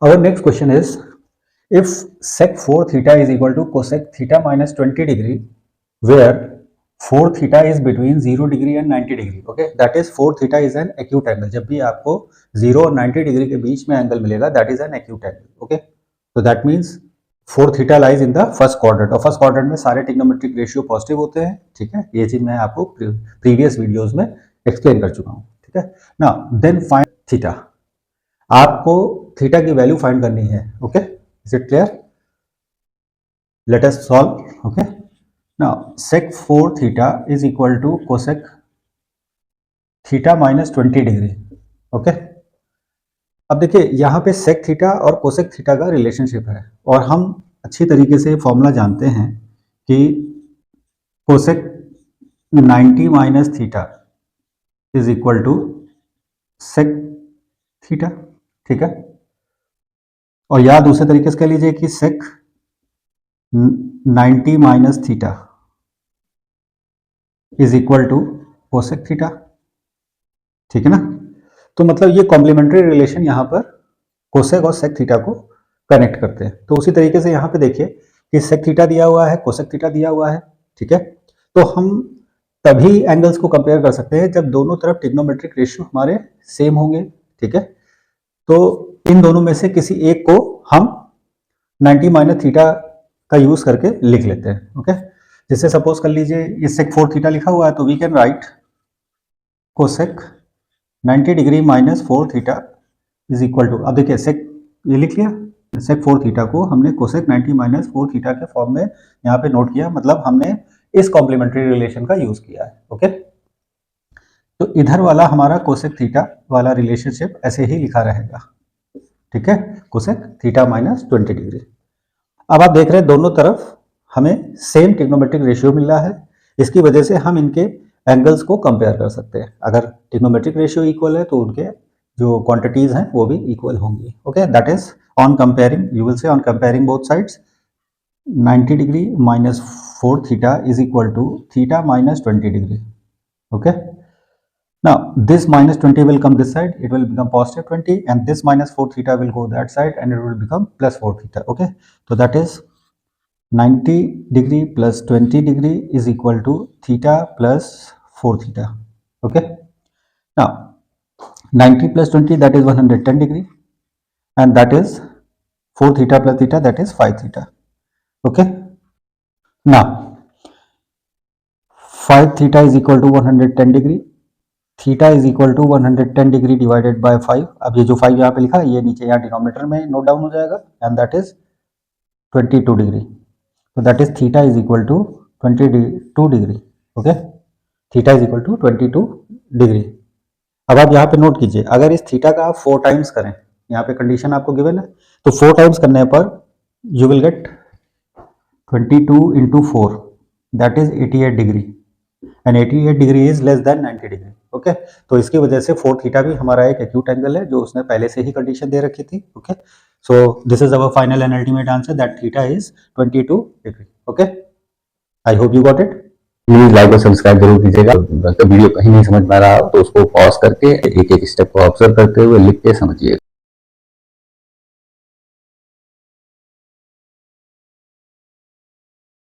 Our next question is, if sec 4 theta is equal to cosec theta minus 20 degree, where 4 theta is between 0 degree and 90 degree, okay, that is 4 theta is an acute angle. जब भी आपको 0 और 90 degree के बीच में angle मिलेगा, that is an acute angle, okay. So that means 4 theta lies in the first quadrant, और first quadrant में सारे ट्रिग्नोमेट्रिक रेशियो पॉजिटिव होते हैं, ठीक है. ये चीज मैं आपको प्रीवियस वीडियोस में एक्सप्लेन कर चुका हूँ, ठीक है. Now then find theta. आपको थीटा की वैल्यू फाइंड करनी है, okay. Is it clear? Let us solve, okay. Now sec 4 theta is equal to cosec theta minus 20 degree, okay. अब देखिए यहाँ पे sec थीटा और cosec थीटा का रिलेशनशिप है, और हम अच्छी तरीके से फॉर्मूला जानते हैं कि cosec 90 minus theta is equal to sec theta, ठीक है. और या दूसरे तरीके से कह लीजिए कि sec 90 minus theta is equal to cosec theta, ठीक है ना. तो मतलब ये कॉम्प्लीमेंट्री रिलेशन यहाँ पर कोसेक और सेक थीटा को कनेक्ट करते हैं. तो उसी तरीके से यहाँ पे देखिए कि सेक थीटा दिया हुआ है, कोसेक थीटा दिया हुआ है, ठीक है. तो हम तभी एंगल्स को कंपेयर कर सकते हैं जब दोनों तरफ ट्रिग्नोमेट्रिक रेशियो हमारे सेम होंगे, ठीक है. तो इन दोनों में से किसी एक को हम 90 माइनस थीटा का यूज करके लिख लेते हैं, ओके. जैसे सपोज कर लीजिए ये sec 4 थीटा लिखा हुआ है, तो we can write cosec 90 degree minus 4 theta is equal to, अब देखिए सेक ये लिख लिया, sec 4 थीटा को हमने कोसेक 90 माइनस 4 थीटा के फॉर्म में यहाँ पे नोट किया, मतलब हमने इस कॉम्प्लीमेंट्री रिलेशन का यूज किया है, ओके. तो इधर वाला हमारा कोसेक थीटा वाला रिलेशनशिप ऐसे ही लिखा रहेगा, ठीक है. Cosec theta minus 20 degree. अब आप देख रहे हैं दोनों तरफ हमें सेम ट्रिग्नोमेट्रिक रेशियो मिल रहा है, इसकी वजह से हम इनके एंगल्स को कंपेयर कर सकते हैं. अगर ट्रिग्नोमेट्रिक रेशियो इक्वल है तो उनके जो क्वांटिटीज हैं वो भी इक्वल होंगी, okay. That is on comparing, you will say on comparing both sides 90 degree minus 4 theta is equal to theta minus 20 degree, okay. Now this minus 20 will come this side, it will become positive 20, and this minus 4 theta will go that side and it will become plus 4 theta, okay. So that is 90 degree plus 20 degree is equal to theta plus 4 theta, okay. Now 90 plus 20, that is 110 degree, and that is 4 theta plus theta, that is 5 theta, okay. Now 5 theta is equal to 110 degree, theta is equal to 110 degree divided by 5. अब ये जो 5 यहाँ पे लिखा है ये नीचे यहाँ डिनोमिनेटर में नोट डाउन हो जाएगा, एंड दैट इज 22 डिग्री. तो that is theta is equal to 22 degree, okay. Theta is equal to 22 degree. अब आप यहाँ पे नोट कीजिए, अगर इस थीटा का आप 4 टाइम्स करें, यहाँ पे कंडीशन आपको गिवन है, तो 4 टाइम्स करने पर you will get 22 into 4, that is 88 degree, and 88 degree is less than 90 degree, okay. तो इसकी वजह से 4 थीटा भी हमारा एक एक्यूट एंगल है, जो उसने पहले से ही कंडीशन दे रखी थी, okay. So this is our final and ultimate answer, that theta is 22 degree, okay. I hope you got it. Please like और सब्सक्राइब जरूर कीजिएगा. अगर वीडियो कहीं नहीं समझ में आ रहा तो उसको पॉज करके एक एक स्टेप को ऑब्जर्व करते हुए लिख के समझिए.